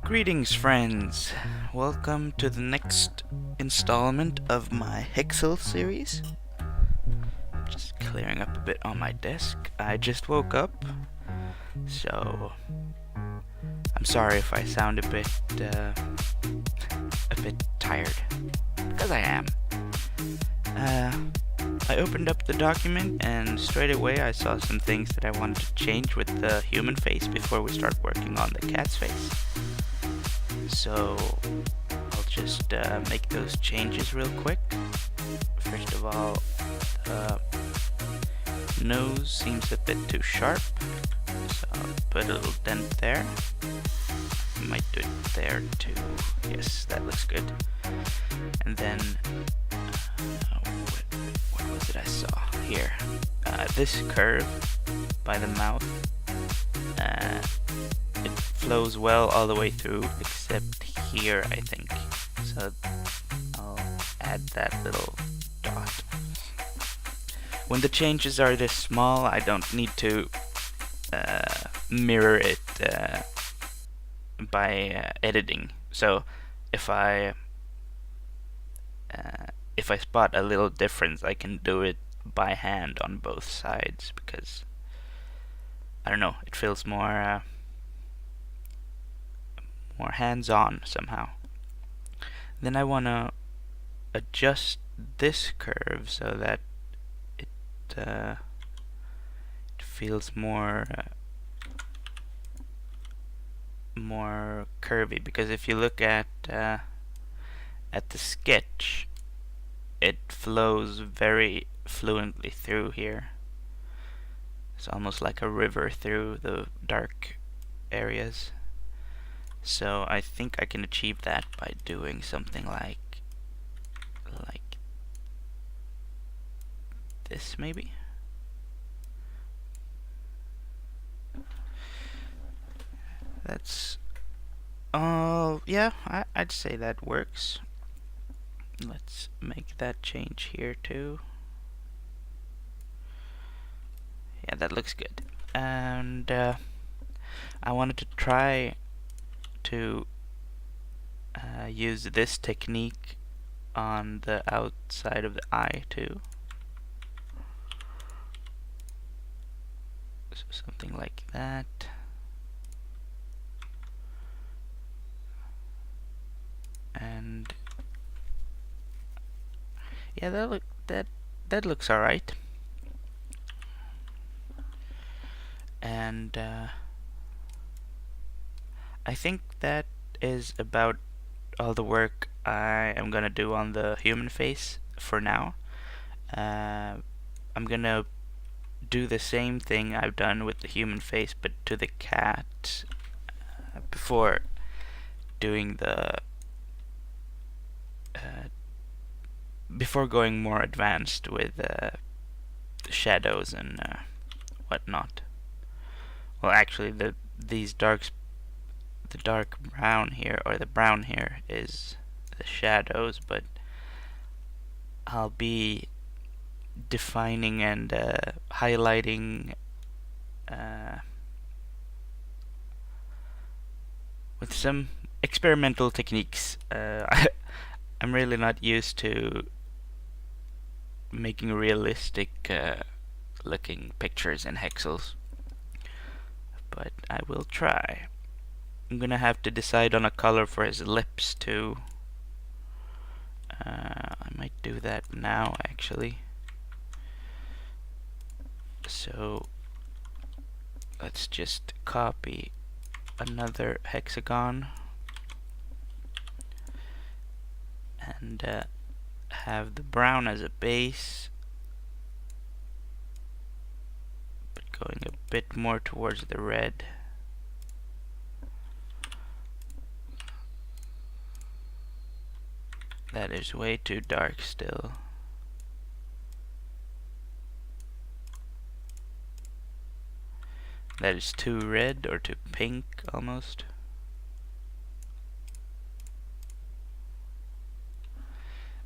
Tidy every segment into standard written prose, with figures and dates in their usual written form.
Greetings, friends. Welcome to the next installment of my Hexels series. Just clearing up a bit on my desk. I just woke up, so I'm sorry if I sound a bit tired, because I am. I opened up the document and straight away I saw some things that I wanted to change with the human face before we start working on the cat's face. So I'll just make those changes real quick. First of all, nose seems a bit too sharp, so I'll put a little dent there. Might do it there too. Yes, that looks good. And then what was it I saw here? This curve by the mouth, it flows well all the way through except here, I think. So I'll add that little dot. When the changes are this small, I don't need to mirror it by editing. So if I spot a little difference, I can do it by hand on both sides, because I don't know, it feels more hands-on somehow. Then I want to adjust this curve so that it feels more curvy, because if you look at the sketch, it flows very fluently through here. It's almost like a river through the dark areas. So I think I can achieve that by doing something like this, maybe. That's yeah, I'd say that works. Let's make that change here too. Yeah, that looks good. And I wanted to try to use this technique on the outside of the eye too. So something like that. And yeah, that looks alright. And I think that is about all the work I am gonna do on the human face for now. I'm gonna do the same thing I've done with the human face, but to the cat before doing the before going more advanced with the shadows and whatnot. Well, actually, the dark brown here, or the brown here, is the shadows, but I'll be defining and highlighting with some experimental techniques. I'm really not used to making realistic looking pictures in Hexels, but I will try. I'm gonna have to decide on a color for his lips too. I might do that now, actually. So let's just copy another hexagon and have the brown as a base, but going a bit more towards the red. That is way too dark still. That is too red, or too pink almost.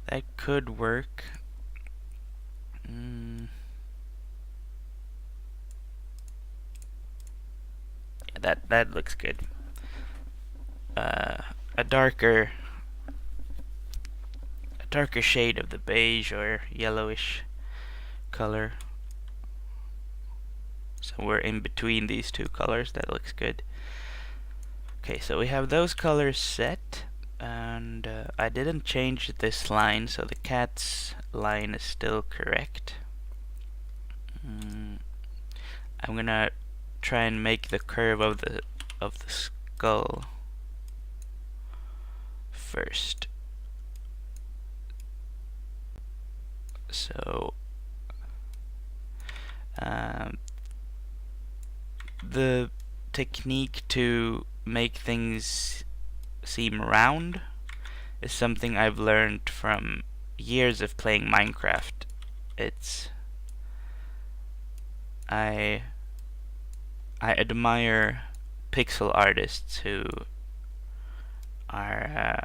That could work. Yeah, that looks good. a darker shade of the beige or yellowish color. So we're in between these two colors. That looks good. Okay, so we have those colors set, and I didn't change this line, so the cat's line is still correct. I'm gonna try and make the curve of the skull first. So the technique to make things seem round is something I've learned from years of playing Minecraft. I admire pixel artists who are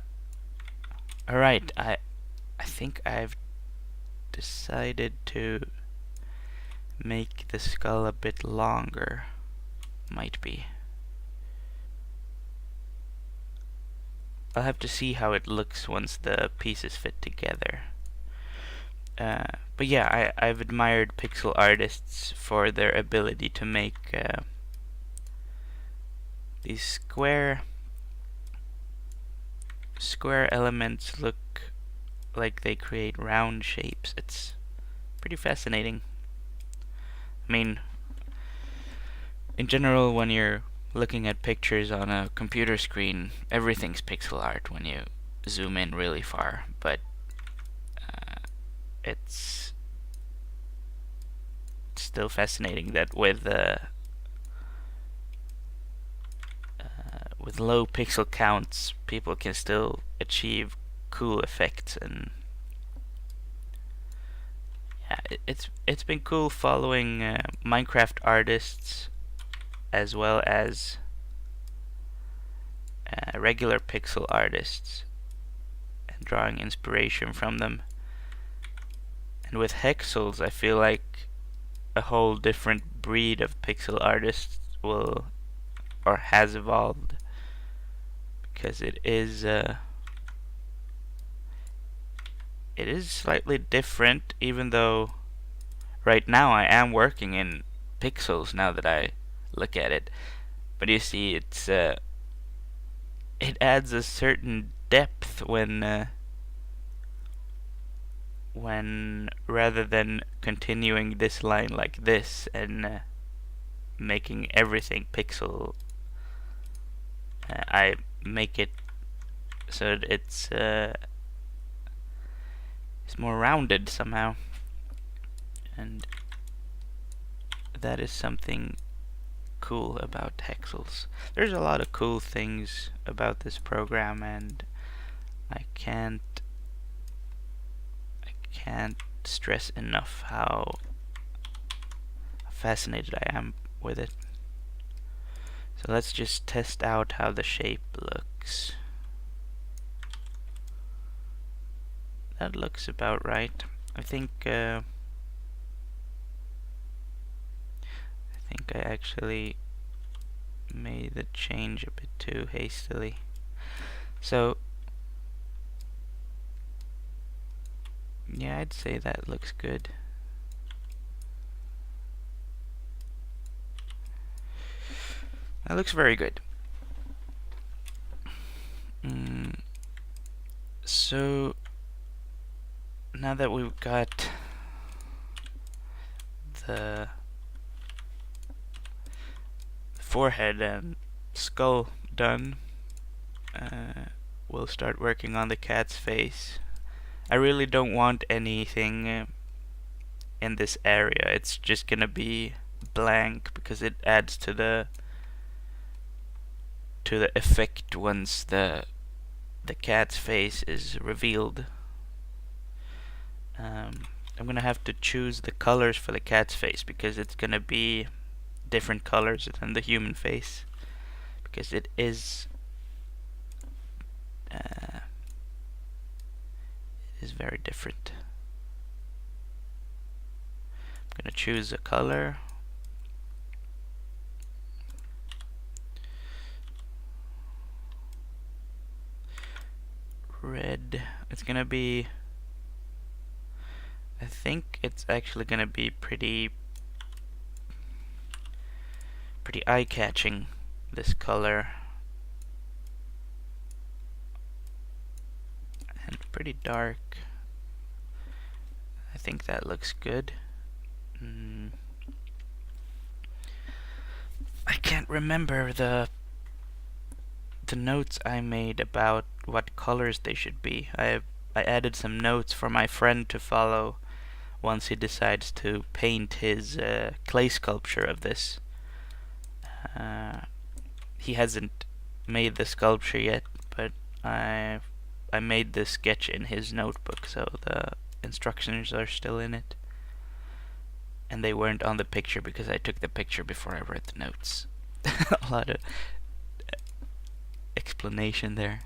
alright. I think I've decided to make the skull a bit longer. Might be. I'll have to see how it looks once the pieces fit together. But yeah, I've admired pixel artists for their ability to make these square elements look like they create round shapes. It's pretty fascinating. I mean, in general, when you're looking at pictures on a computer screen, everything's pixel art when you zoom in really far, but it's still fascinating that with low pixel counts, people can still achieve cool effects. And yeah, it's been cool following Minecraft artists as well as regular pixel artists and drawing inspiration from them. And with Hexels, I feel like a whole different breed of pixel artists will or has evolved, because it is slightly different, even though right now I am working in pixels now that I look at it. But you see, it's it adds a certain depth when rather than continuing this line like this and making everything pixel, I make it so that it's more rounded somehow, and that is something cool about Hexels. There's a lot of cool things about this program, and I can't stress enough how fascinated I am with it. So let's just test out how the shape looks. That looks about right. I think I actually made the change a bit too hastily. So yeah, I'd say that looks good. That looks very good. So now that we've got the forehead and skull done, we'll start working on the cat's face. I really don't want anything in this area. It's just gonna be blank because it adds to the effect once the cat's face is revealed. I'm gonna have to choose the colors for the cat's face because it's gonna be different colors than the human face, because it is very different. I'm gonna choose a color. red. It's gonna be... I think it's actually gonna be pretty eye-catching, this color. And pretty dark. I think that looks good. I can't remember the notes I made about what colors they should be. I added some notes for my friend to follow once he decides to paint his clay sculpture of this. He hasn't made the sculpture yet, but I made this sketch in his notebook, so the instructions are still in it. And they weren't on the picture because I took the picture before I wrote the notes. A lot of explanation there.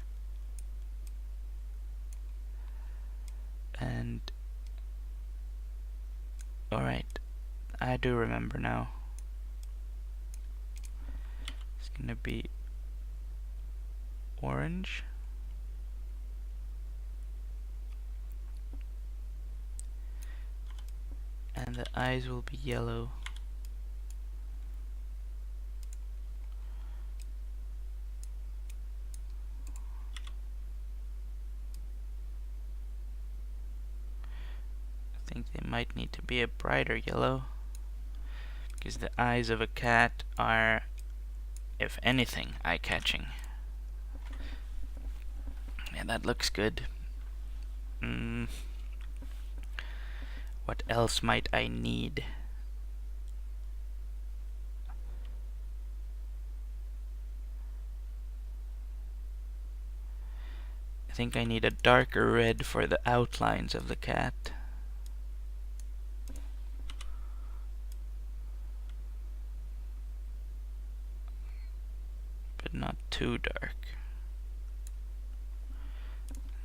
And alright, I do remember now. It's gonna be orange. And the eyes will be yellow. I think they might need to be a brighter yellow, because the eyes of a cat are, if anything, eye-catching. Yeah, that looks good. What else might I need? I think I need a darker red for the outlines of the cat. But not too dark.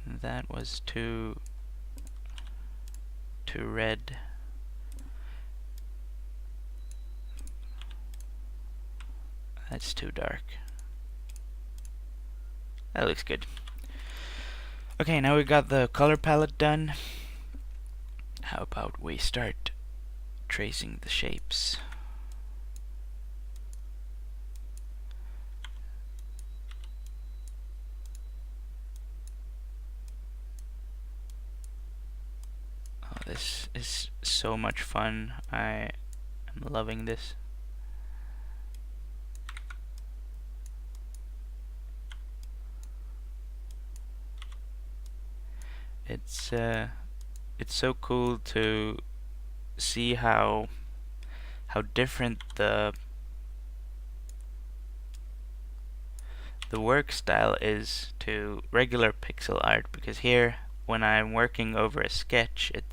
That was too red. That's too dark. That looks good. Okay, now we got the color palette done. How about we start tracing the shapes? Oh, this is so much fun. I am loving this. It's so cool to see how different the work style is to regular pixel art, because here when I'm working over a sketch, it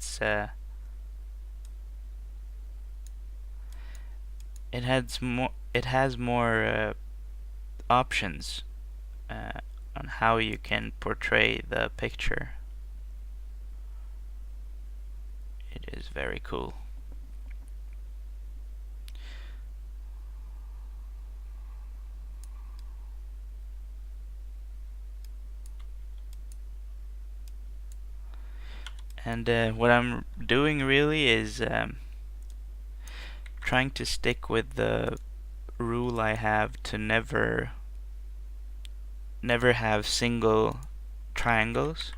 has more options on how you can portray the picture. It is very cool. And what I'm doing really is trying to stick with the rule I have to never have single triangles.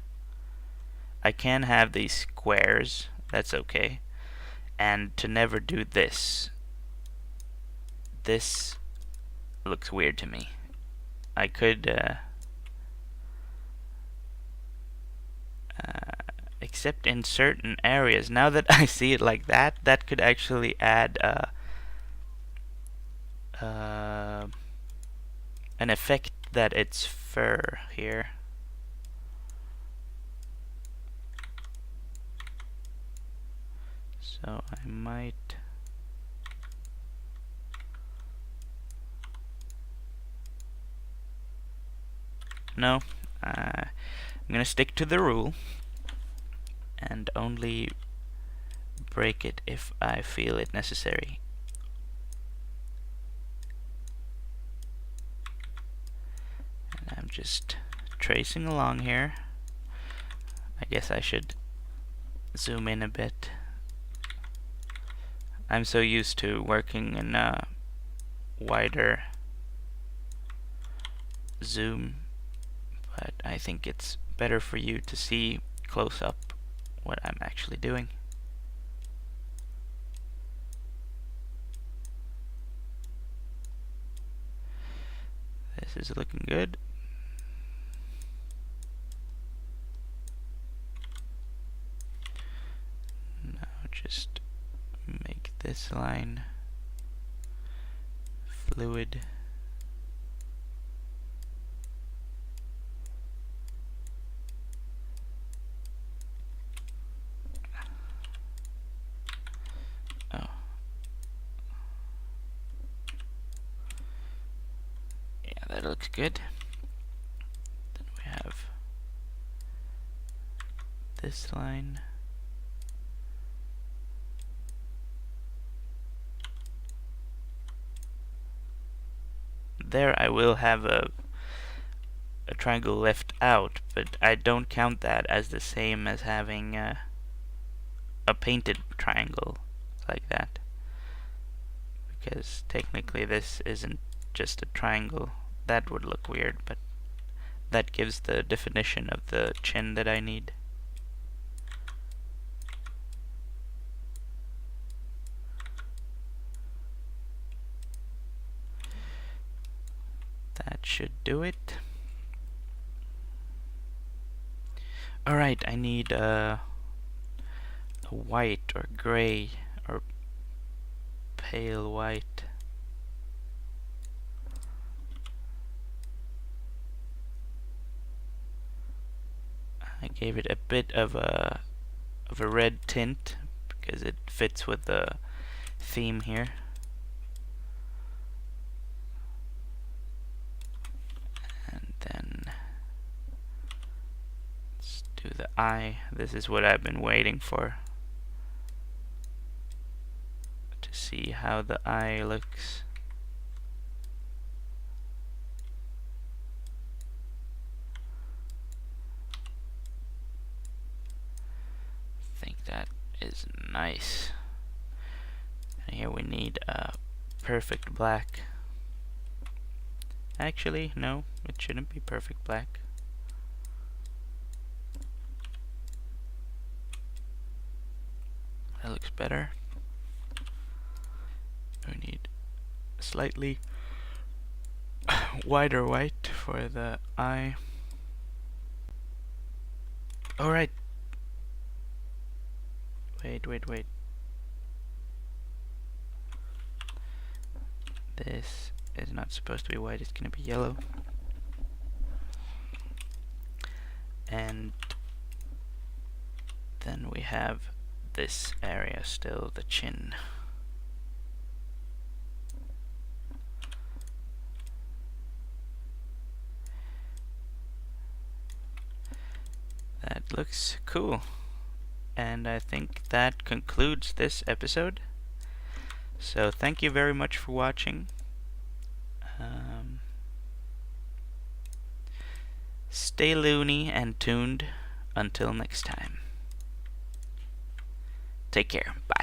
I can have these squares, that's okay, and to never do this. This looks weird to me. I could except in certain areas. Now that I see it like that, that could actually add an effect that it's fur here. So I might... No, I'm gonna stick to the rule and only break it if I feel it necessary. And I'm just tracing along here. guess I should zoom in a bit. I'm so used to working in a wider zoom, but I think it's better for you to see close up what I'm actually doing. This is looking good. Now just make this line fluid. Oh. Yeah, that looks good. Then we have this line. There I will have a triangle left out, but I don't count that as the same as having a painted triangle like that, because technically this isn't just a triangle. That would look weird, but that gives the definition of the chin that I need. That should do it. Alright, I need a white or gray or pale white. I gave it a bit of a red tint because it fits with the theme here. And then let's do the eye. This is what I've been waiting for, to see how the eye looks. I think that is nice. And here we need a perfect black. Actually, no, it shouldn't be perfect black. That looks better. We need slightly wider white for the eye. Alright. Wait. This is not supposed to be white, it's gonna be yellow. And then we have this area still, the chin. That looks cool. And I think that concludes this episode. So thank you very much for watching. Stay loony and tuned. Until next time. Take care. Bye.